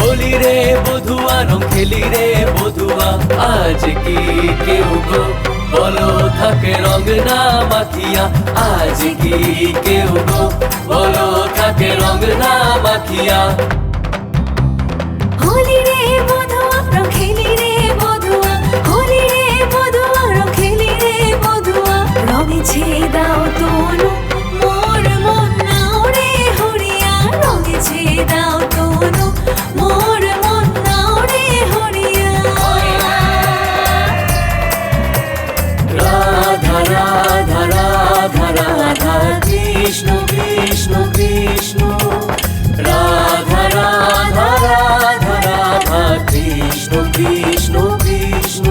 হোলি রে বধুয়া রং খেলি রে বধুয়া আজ কি কেউ গো বলো থাকে রং না মাখিয়া আজ কি কেউ গো বলো থাকে রং না মাখিয়া হোলি রে বধুয়া রং খেলি রে বধুয়া হোলি রে বধুয়া রং খেলি রে বধুয়া রঙে ছেয়ে দাও তনু মোর মন নাও রে হরিয়া রঙে ছেয়ে দাও তনু মোর মন নাও রে হরিয়া রাধা রাধা রাধা রাধা কৃষ্ণ কৃষ্ণ কৃষ্ণ রাধা রাধা রাধা রাধা কৃষ্ণ কৃষ্ণ কৃষ্ণ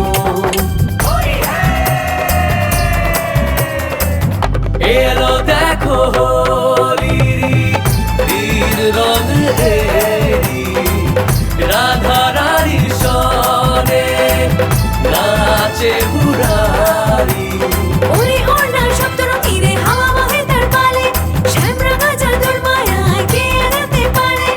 এলো দেখো হোলির রং এরি রাধা রানীর সনে নাচে মুরারি ওরে ওড়নার শব্দ রঙিরে হাওয়া বহে তার পালে শ্যামরাঙা জাদুর মায়ায় কে এড়াতে পারে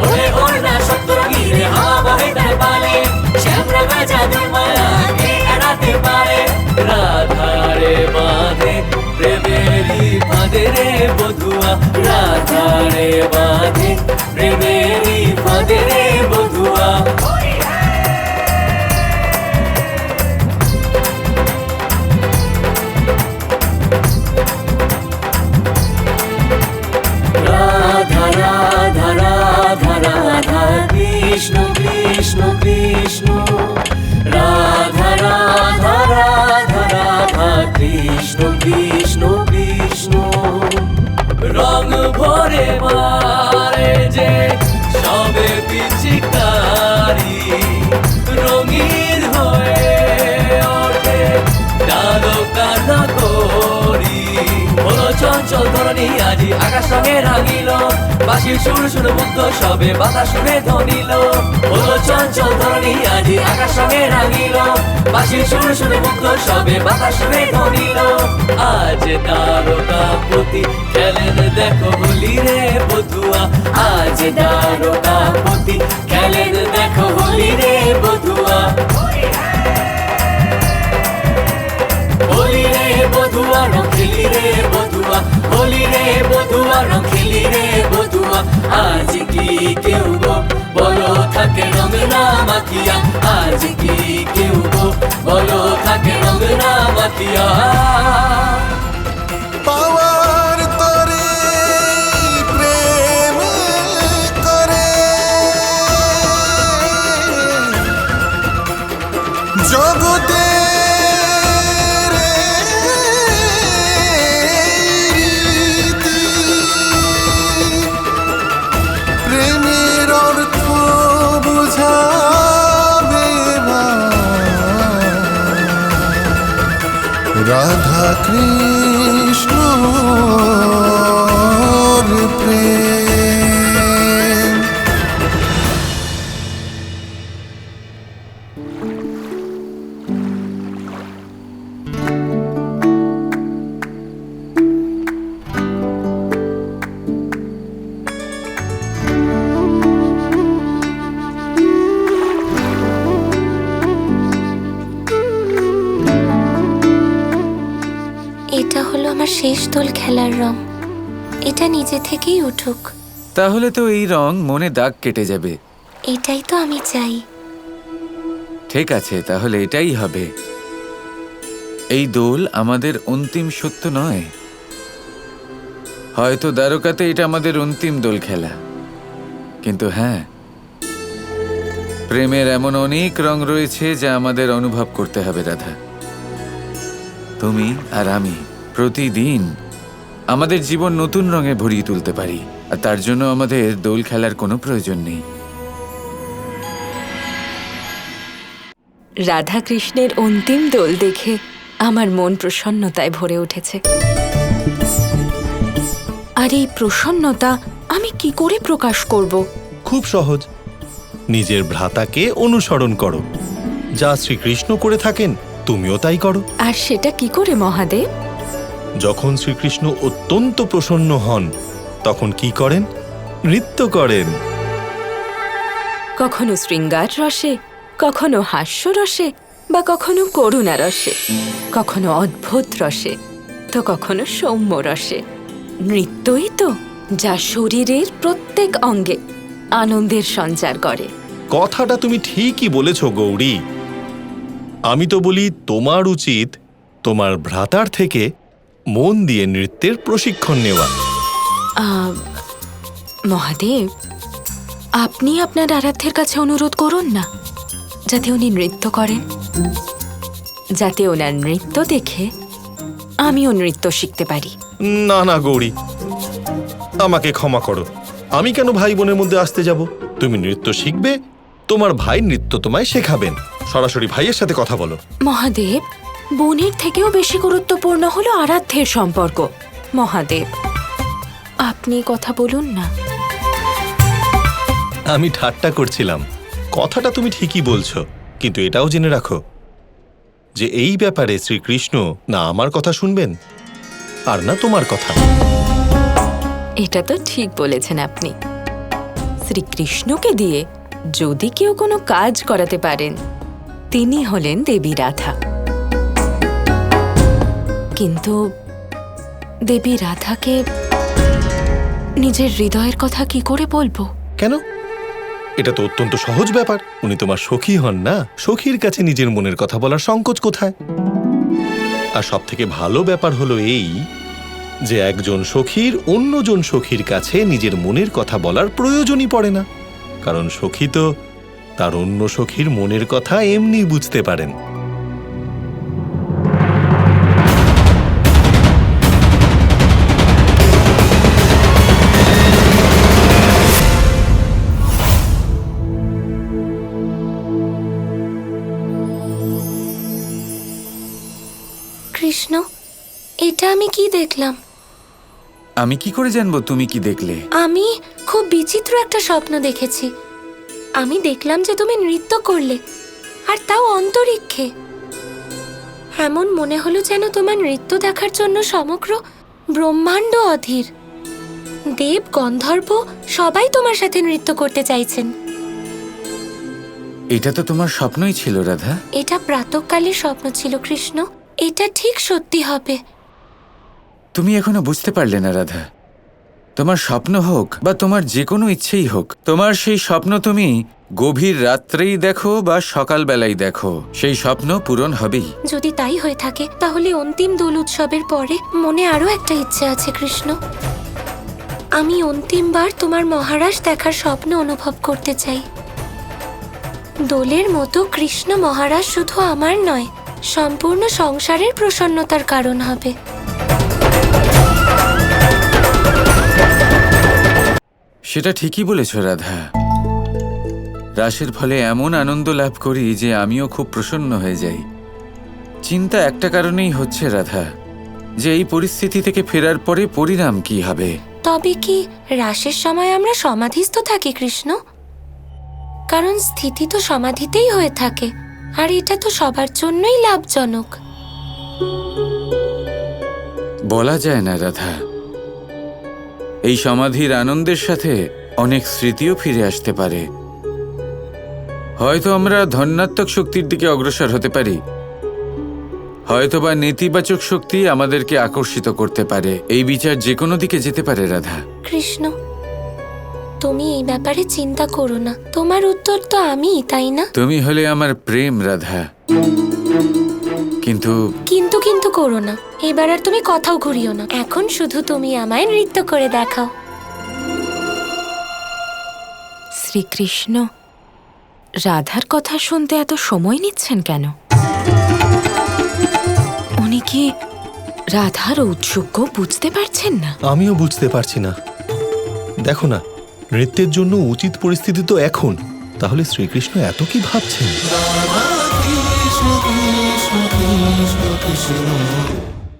ওরে ওড়না সত্য রঙিরে হাওয়া বহে তার পালে শ্যামরাঙা জাদুর মায়ায় কে এড়াতে পারে রাধা রে বাঁধে প্রেমেরই ফাঁদে রে বধুয়া রাধা রে বাঁধে প্রেমেরই ফাঁদে রে বধুয়া রাধা রাধা রাধা রাধা কৃষ্ণ কৃষ্ণ কৃষ্ণ রাধা রাধা রাধা রাধা কৃষ্ণ কৃষ্ণ কৃষ্ণ রং ভরে মারে যে সবে পিচিকারি রঙিন হয়ে ওঠে ডালো কান্না করি হলো চঞ্চল ধরণী আজি আকাশ রঙে রাঙিল বাঁশির সুর শুনে মুগ্ধ সবে বাতাস শুনে ধ্বনিল হলো চঞ্চল ধরণী আজি আকাশ রঙে রাঙিল বাঁশির সুর শুনে মুগ্ধ সবে বাতাস শুনে ধ্বনিল আজ দ্বারকাপতি খেলেন দেখো হোলি রে বধুয়া আজ দ্বারকাপতি খেলেন দেখো হোলি রে বধুয়া হোলি রে বধুয়া রং খেলি রে বধুয়া হোলি রে বধুয়া রং খেলি রে বধুয়া আজ কি কেউ গো বলো থাকে রং না মাখিয়া আজ কি কেউ গো বলো থাকে রং না মাখিয়া পাওয়ার তরে প্রেম করে জগতে প্রেমের অর্থ বুঝাবে রাধা কৃষ্ণ প্রেম এটা হলো আমার শেষ দোল খেলার রং এটা নিজে থেকেই উঠুক তাহলে তো এই রং মনে দাগ কেটে যাবে। এটাই তো আমি চাই ঠিক আছে, তাহলে এটাই হবে। এই দোল আমাদের অন্তিম সত্য নয়। হয়তো দ্বারকাতে এটা আমাদের অন্তিম দোল খেলা, কিন্তু হ্যাঁ, প্রেমের এমন অনেক রং রয়েছে যা আমাদের অনুভব করতে হবে। রাধা, তুমি আর আমি প্রতিদিন আমাদের জীবন নতুন রঙে ভরিয়ে তুলতে পারি, আর তার জন্য আমাদের দোল খেলার কোনো প্রয়োজন নেই। রাধা কৃষ্ণের অন্তিম দোল দেখে আমার মন প্রসন্নতায় ভরে উঠেছে। আর এই প্রসন্নতা আমি কি করে প্রকাশ করব? খুব সহজ, নিজের ভ্রাতাকে অনুসরণ করো। যা শ্রীকৃষ্ণ করে থাকেন তুমিও তাই করো। আর সেটা কি করে মহাদেব? যখন শ্রীকৃষ্ণ অত্যন্ত প্রসন্ন হন তখন কি করেন? নৃত্য করেন। কখনো শৃঙ্গার রসে, কখনো হাস্য রসে, বা কখনো করুণা রসে, কখনো অদ্ভুত রসে, তো কখনো সৌম্য রসে। নৃত্যই তো যা শরীরের প্রত্যেক অঙ্গে আনন্দের সঞ্চার করে। কথাটা তুমি ঠিকই বলেছ গৌরী। আমি তো বলি তোমার উচিত তোমার ভ্রাতার থেকে মন দিয়ে নৃত্যের প্রশিক্ষণ নেওয়া। মহাদেব, আপনি আপনার আরাধ্যের কাছে অনুরোধ করুন না, যাতে উনি নৃত্য করেন, যাতে ওনার নৃত্য দেখে আমিও নৃত্য শিখতে পারি। না না গৌরী, আমাকে ক্ষমা করো। আমি কেন ভাই বোনের মধ্যে আসতে যাব? তুমি নৃত্য শিখবে, তোমার ভাই নৃত্য তোমায় শেখাবেন। সরাসরি ভাইয়ের সাথে কথা বলো। মহাদেব, বোনের থেকেও বেশি গুরুত্বপূর্ণ হলো আরাধ্যের সম্পর্ক। মহাদেব, আপনি কথা বলুন না। আমি ঠাট্টা করছিলাম। কথাটা তুমি ঠিকই বলছো, কিন্তু এটাও জেনে রাখো যে এই ব্যাপারে শ্রীকৃষ্ণ না আমার কথা শুনবেন আর না তোমার কথা। এটা তো ঠিক বলেছেন আপনি। শ্রীকৃষ্ণকে দিয়ে যদি কেউ কোনো কাজ করাতে পারেন, তিনি হলেন দেবী রাধা। কিন্তু দেবী রাধাকে নিজের হৃদয়ের কথা কি করে বলবো? কেন? এটা তো অত্যন্ত সহজ ব্যাপার। উনি তোমার সখী হন না? সখীর কাছে নিজের মনের কথা বলার সংকোচ কোথায়? আর সব থেকে ভালো ব্যাপার হলো এই যে একজন সখীর অন্যজন সখীর কাছে নিজের মনের কথা বলার প্রয়োজনই পড়ে না, কারণ সখী তো তার অন্য সখীর মনের কথা এমনি বুঝতে পারেন। কৃষ্ণ, এটা আমি কি দেখলাম? আমি কি করে জানবো তুমি কি দেখলে? আমি খুব বিচিত্র একটা স্বপ্ন দেখেছি। আমি দেখলাম যে তুমি নৃত্য করলে, আর তাও অন্তরিক্ষে। এমন মনে হলো যেন তোমার নৃত্য দেখার জন্য সমগ্র ব্রহ্মাণ্ড অধীর। দেব, গন্ধর্ব সবাই তোমার সাথে নৃত্য করতে চাইছেন। এটা তো তোমার স্বপ্নই ছিল রাধা। এটা প্রাতঃকালের স্বপ্ন ছিল কৃষ্ণ। এটা ঠিক সত্যি হবে। তুমি এখনো বুঝতে পারলে না রাধা। তোমার স্বপ্ন হোক বা তোমার যে কোনো ইচ্ছেই হোক, তোমার সেই স্বপ্ন তুমি গভীর রাত্রেই দেখো বা সকালবেলায় দেখো, সেই স্বপ্ন পূরণ হবেই। যদি তাই হয়ে থাকে তাহলে অন্তিম দোল উৎসবের পরে মনে আরো একটা ইচ্ছে আছে কৃষ্ণ। আমি অন্তিমবার তোমার মহারাজ দেখার স্বপ্ন অনুভব করতে চাই। দোলের মতো কৃষ্ণ মহারাজ শুধু আমার নয়, সম্পূর্ণ সংসারের প্রসন্নতার কারণ হবে। সেটা ঠিকই বলেছ রাধা। রাসের ফলে এমন আনন্দ লাভ করি যে আমিও খুব প্রসন্ন হয়ে যাই। চিন্তা একটা কারণেই হচ্ছে রাধা, যে এই পরিস্থিতি থেকে ফেরার পরে পরিণাম কি হবে। তবে কি রাসের সময় আমরা সমাধিস্থ থাকি কৃষ্ণ? কারণ স্থিতি তো সমাধিতেই হয়ে থাকে, আর এটা তো সবার জন্যই লাভজনক। বলা যায় না রাধা। এই সমাধির আনন্দের সাথে অনেক স্মৃতিও ফিরে আসতে পারে। হয়তো আমরা ধনাত্মক শক্তির দিকে অগ্রসর হতে পারি, হয়তোবা নেতিবাচক শক্তি আমাদেরকে আকর্ষিত করতে পারে। এই বিচার যে কোনো দিকে যেতে পারে রাধা। কৃষ্ণ, তুমি এই ব্যাপারে চিন্তা করো না। তোমার উত্তর তো আমিই, তাই না? তুমি হলে আমার প্রেম রাধা। কিন্তু কিন্তু কিন্তু করো না। এবার আর তুমি কথাও ঘুরিও না। এখন শুধু তুমি আমায় নৃত্য করে দেখাও। শ্রীকৃষ্ণ রাধার কথা শুনতে এত সময় নিচ্ছেন কেন? উনি কি রাধার ঔৎসুক্য বুঝতে পারছেন না? আমিও বুঝতে পারছি না। দেখো না, নৃত্যের জন্য উচিত পরিস্থিতি তো এখন। তাহলে শ্রীকৃষ্ণ এত কি ভাবছেন? কৃষ্ণ কৃষ্ণ কৃষ্ণ কৃষ্ণ